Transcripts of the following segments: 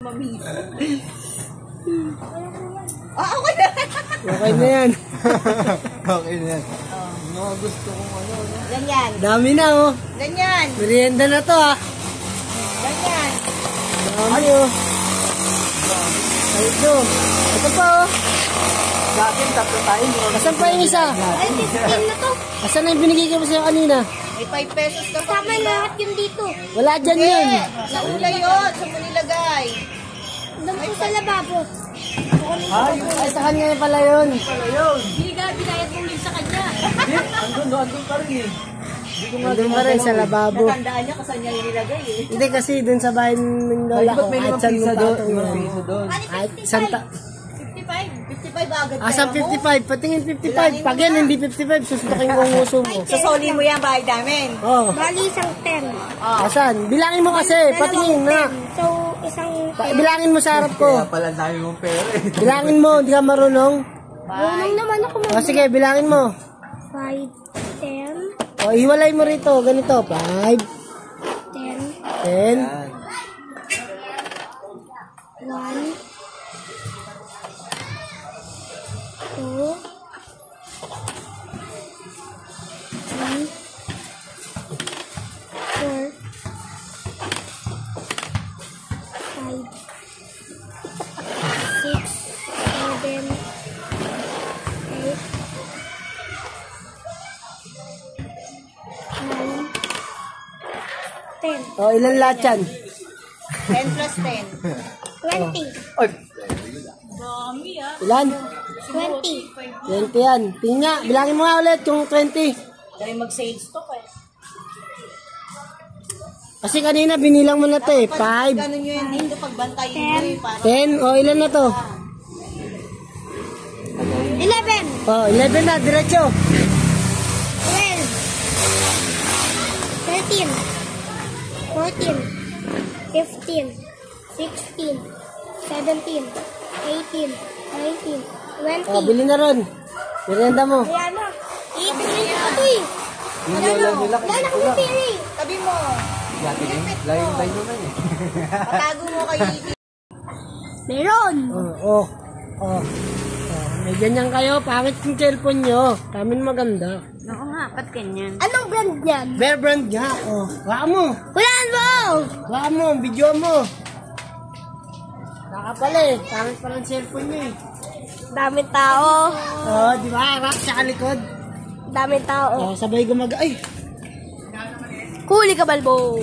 Mami. Okay na. Okay na yan. Okay na yan. Mga gusto kong ano. Ganyan. Dami na oh. Ganyan. Merienda na to ah. Ganyan. Dami oh. Ito. Ito pa oh. Dati tatlo tayo. Asan pa yung isa? Ay, 15 na to. Asan na yung binigay ko sa'yo kanina? May 5 pesos ka pa. Tama lahat yun dito. Wala dyan yun. Sa ula yun. Sa mo nilagay. Doon po sa lababo. Ay, sa kanya pala yun. Binayad mong yun sa kanya. Andun pa rin eh. Andun pa rin sa lababo. Natandaan niya kung saan niya nilagay eh. Hindi kasi dun sa bahay ng lola ko. At saan mo patong yun. At santa. 55 agad. Asan 55? Patingin 55. Pag yan, hindi 55. Susuntokin ko ang uso mo. Sasoli mo yan bahay namin. Oh. Bali isang 10. Asan? Bilangin mo kasi. Patingin na. So, isang Bilangin mo sa harap ko. Kaya pala dami mong pera eh. Bilangin mo. Hindi ka marunong. Marunong naman ako O sige, bilangin mo. 5, 10, O, iwalay mo rito. Ganito. 5, 10, 10, 1, 2, 3, 4, 5, 6, 7, 8, 9, 10, O, ilan lahat yan? 10 plus 10. 20, Ay! Ilan? 20, 20 yan. Tingnan nga. Bilangin mo nga ulit yung 20. Dahil mag-sales to eh. Kasi kanina binilang mo na to eh. 5, Ganun nyo yun dito pagbantayin nyo eh. Para 10. O, ilan na to? 11, O, 11 na. Diretso. 12, 13, 14, 15, 16, 17, 18, 19, 20. O, bili na ron. Merienda mo. Ayan mo. Iipilin ko ito eh. Wala na akong pipili. tabi mo. Yati din. Layong tayo naman eh. Patago mo kayo. Meron. O. May ganyan kayo. Pangit yung cellphone nyo. Kamin maganda. Oo nga, ba't ganyan? Anong brand yan? Bear brand nga. O, waka mo. Walaan mo. Waka mo. Video mo. Naka pala eh. Pangit pa ng cellphone nyo eh. Daming tao. O, di ba? Harap sa kalikod. Daming tao. O, sabay ay. Huli ka, Balbo.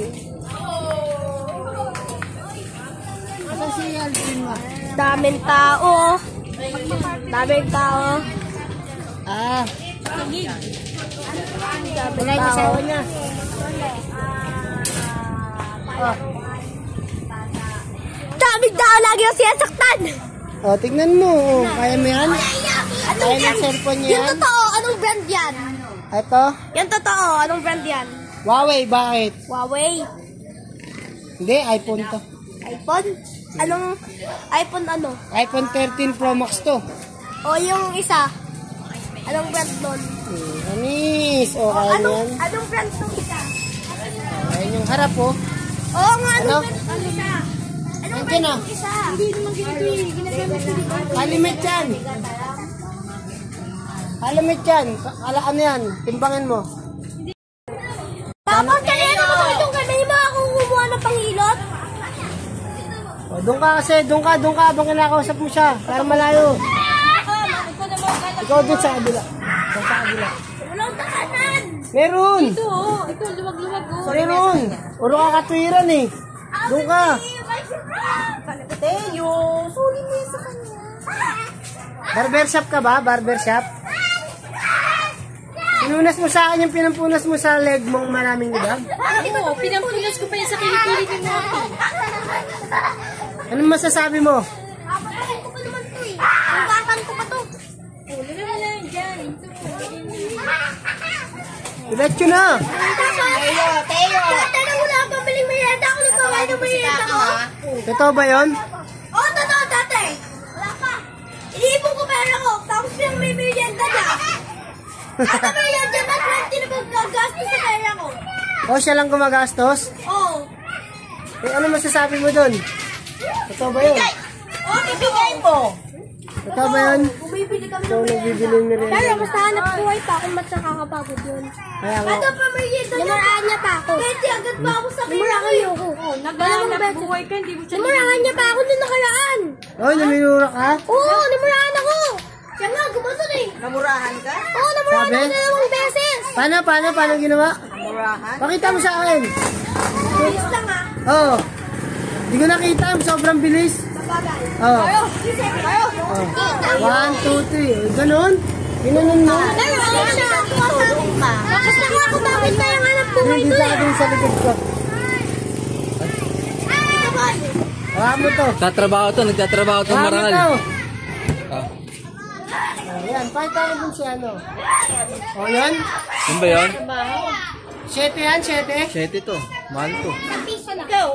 Asan si Alvin mo? Daming tao. Daming tao. Ah. Daming Wala yung tao. asawa niya. Oh. Daming tao lagi yung sinasaktan. Oh, tignan mo. Oh, kaya mo yan? Kaya ng cellphone niya Yung yan? totoo, anong brand yan? Ito? Yung totoo, anong brand yan? Huawei, bakit? Huawei. Hindi, iPhone to. iPhone? Anong iPhone ano? iPhone 13 Pro Max to. O yung isa? Anong brand nun? Anis. Oh, kaya mo yan? Anong brand nung isa? Ayan yung harap, oh. Oo nga, Ano? anong brand nung isa? Anong Nandiyan brand na. nung isa? Hindi naman ganito eh. Ginagamit ko dito. Halimit yan. Halimit yan. Ano yan? Timbangin mo. Tapos kanina mo itong kamay mo akong kumuha ng panghilot? Oh, doon ka kasi. Doon ka. Habang kinakausap mo siya. Para malayo. Ikaw doon sa kabila. Sa kabila. Walang takanan! Meron. Ito, luwag-luwag oh. Meron. Uro ka katwiran eh. Doon ka. Teo, suli mo yan sa kanya. Barbershop ka ba? Barbershop? Pinunas mo sa akin yung pinampunas mo sa leg mong maraming libag? Oo, pinampunas ko pa yan sa kilikili ng mga Anong masasabi mo? Papatayin ko pa naman ito eh. Pagkatan ko pa to. Ulo na lang dyan. Diretso na. Teo. Dati na wala akong pabiling mayenda. Ako na paway ng mayenda ko. Totoo ba yun? Oo, totoo dati. Wala pa. Iniipon ko pera ko. Tapos yung may mayenda na. At ang mayenda na 20 na magkagastos sa pera ko. O siya lang gumagastos? Oo. Eh, ano masasabi mo dun? Totoo ba yun? Oh, bibigay mo. Totoo ba yun? Bumibili kami Ikaw nagbibili ng merienda. Pero mas hanap buhay pa kung mas nakakapagod yun. Kaya nga. Ano pa merienda niya? Namuraan niya pa ako. Pwede agad pa ako sa namuraan niyo ako. Naghahanap buhay ka, hindi mo siya Namuraan niya pa ako nung nakaraan. Oh, naminura ka? Oo, namuraan ako. Siya nga, gumanon eh. namurahan ka? Oo, namuraan Sabi? ako dalawang beses. Paano ginawa? Namurahan? Pakita mo sa akin. Bilis lang ah. Oo. Hindi ko nakita. Sobrang bilis. Bagay. Oo. Kayo. Oh. 1, 2, 3. Ganon? Ginanon mo? Pero ano siya? Tapos nakakabakit na yung hanap buhay Hindi doon sa eh. akin sa likod ko. Ito ba? Hawa mo to. Nagtatrabaho to Hawa mo marangal. to. Ah. Ayan, pakita mo dun si ano. O yan? Yun ba yun? 7 yan, 7. 7 to. Mahal to. Piso na. Ikaw.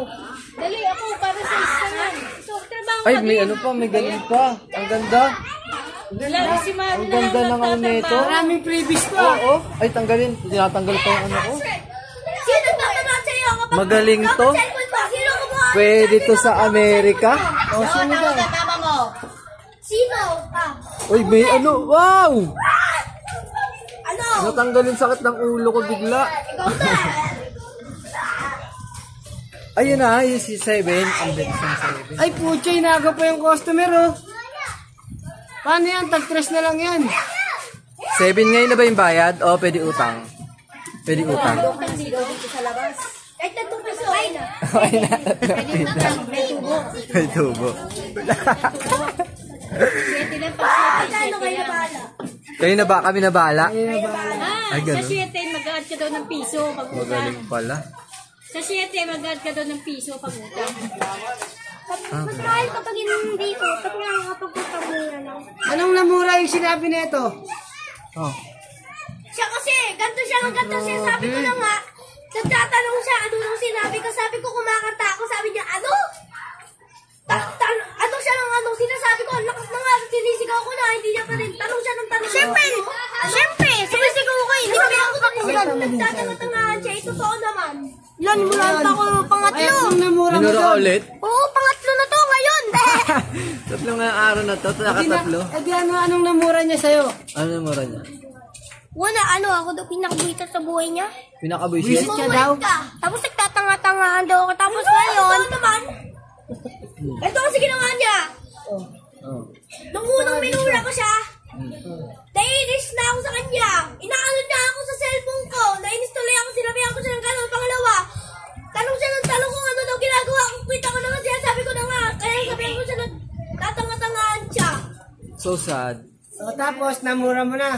Dali ako para sa isa yan. So, trabaho Ay, may ano pa, may ganun pa. Ang ganda. Ang ganda ng ano nito. Maraming previous to. Oo. Ay, tanggalin. Tinatanggal pa yung ano ko. Sino nagtatanong sa'yo kapag Magaling to. cellphone mo? Sino kumuha? Pwede to sa Amerika. O, sino ba? Tama mo. Sino? Uy, may ano. Wow! Ano? Natanggalin sakit ng ulo ko bigla. Ikaw na. Ayun na, yung si 7. Ang bilis ng 7. Ay, pucha, inaga pa yung customer, oh. Paano yan? Tag-3 na lang yan. 7 ngayon na ba yung bayad? O, pwede utang. Pwede utang. Kahit na 2 peso. Ay na. Okay na. May tubo. Magkano kayo na bahala? Kayo na ba? Kami na bahala? Ay, Sa ganun. 7, mag-add ka daw ng piso pag utang. Magaling pala. Sa 7, mag-add ka daw ng piso pag utang. Mas mahal kapag hindi ko. Pag nakakapagputang mo na lang. Anong namura yung sinabi nito? Oh. Siya kasi, ganito siya ng ganito siya. Sabi ko na nga, nagtatanong siya, ano nung sinabi ko. Sabi ko, kumakanta ako. Sabi niya, ano? Ano siya ng ano? Sinasabi ko, ang lakas na nga. Sinisigaw ko na, hindi niya pa rin. Tanong siya ng tanong. Siyempre, sumisigaw ko. Hindi kami ako tapunan. Nagtatanga-tangahan siya. Ito totoo naman. Yan, mula pa ako Ay, pangatlo. anong namura mo Minura doon? ulit? Oo, pangatlo na to ngayon. Tatlo nga araw na to. Nakatatlo. Eh di ano, anong namura niya sa'yo? Ano yung mura niya? Wala, ano, ako daw pinakabuhitan sa buhay niya. Pinaka-buisit? Siya daw. Tapos nagtatanga-tangahan daw ako. Tapos ngayon... Ito naman. Ito kasi ginawa niya. Oh. Nung unang minura ko siya, nainis na ako sa kanya. Inaano niya ako sa cellphone ko. Nainis tuloy ako, sinabihan ko siya ng gano'n. Pangalawa, tanong siya ng tanong kung ano daw ginagawa ko. Kita ko naman siya, sabi ko na nga. Kaya sabihan ko siya, nagtatanga-tangahan siya. So sad. O, tapos, namura mo na.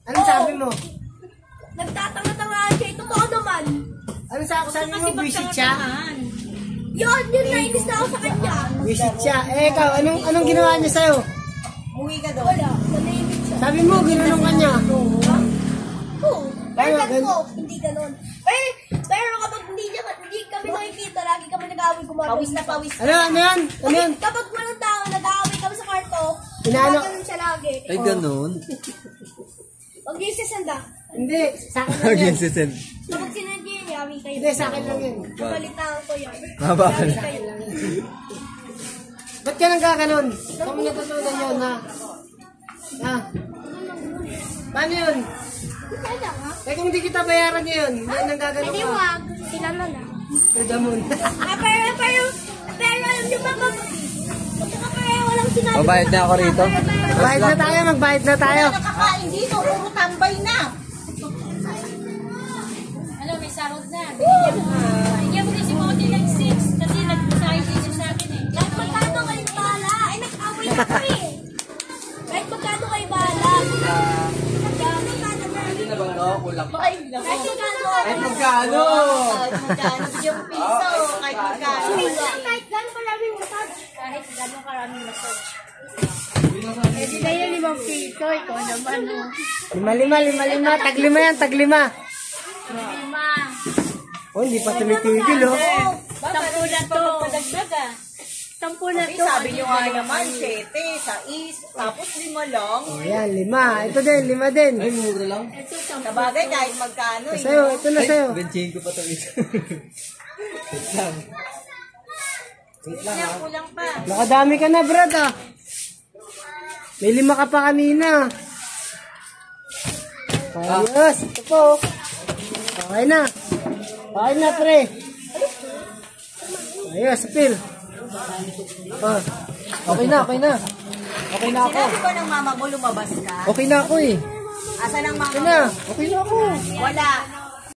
Anong sabi mo? Nagtatanga-tangahan siya. Totoo naman. Ano sabi mo? Visit siya? Yun, nainis na ako sa kanya. Visit siya. Eh, ikaw, anong ginawa niya sa'yo? Uwi ka doon. Wala, nainis siya. Sabi mo, ginanong ka niya. Oo. Pero Ano, ganun ko, hindi ganun. Pero kapag hindi kami nakikita, lagi kami nag-aaway gumagawa. Pawis na pawis. Ano yan? Ano yan? Kapag walang tao, nag-aaway kami sa kwarto, Inaano? gumaganon siya lagi. Ay, ganun. Huwag niyo sisanda. Hindi, sa akin lang yan. Sisend. Kapag sinad niyo yun, yawi kayo. Hindi, sa akin lang yan. Babalitaan ko yan. Mabakal. Yawi kayo. Ba't ka nang kakanon? Saan mo natutunan yun, ha? Ha? Paano yun? Kaya nga. Eh, kung di kita bayaran niya yun, hindi nang gaganon Hindi ka. wag. Sila na lang. Sa damon. Pero alam niyo ba, pero walang sinabi. Mabayad na ako rito. Magbayad na tayo, magbayad na tayo. Nakakain dito, puro tambay na. Ano, may sahod na. Bigyan mo rin si Moti ng 6 kasi nag-sign dito sa akin eh. Kahit magkano kayo bahala. Ay, nag-away na kami. Kahit magkano kayo bahala. Hindi na ba, no? Kulang. Ay, naku. Kahit magkano. Ay, magkano? Kahit magkano, yung piso, kahit magkano. Kahit gano'n maraming massage. Kahit gano'ng karaming massage. Hindi na yun 5 piso. Ikaw naman. Lima. Taglima yan, taglima. Lima. Oh, hindi pa tumitigil, oh. 10 na to. Padagdag ah. 10 na to. Sabi nyo nga naman, 7, 6, tapos 5 lang. Oh, yan, 5. Ito din, 5 din. Ay, mura lang. Sa bagay, kahit magkano eh. Sa'yo, ito na sa'yo. Benching ko pa ito isa. Kulang, kulang pa. Nakadami ka na, Brad, ah. May 5 ka pa kanina. Ayos, ito po. Okay na. Okay na, pre. Ayos, Phil. Ah. Okay na, okay na. Okay na ako. Sinabi ko ng mama mo lumabas ka. Okay na ako eh. Asa ng mama Okay mo? na. Okay na ako. Wala.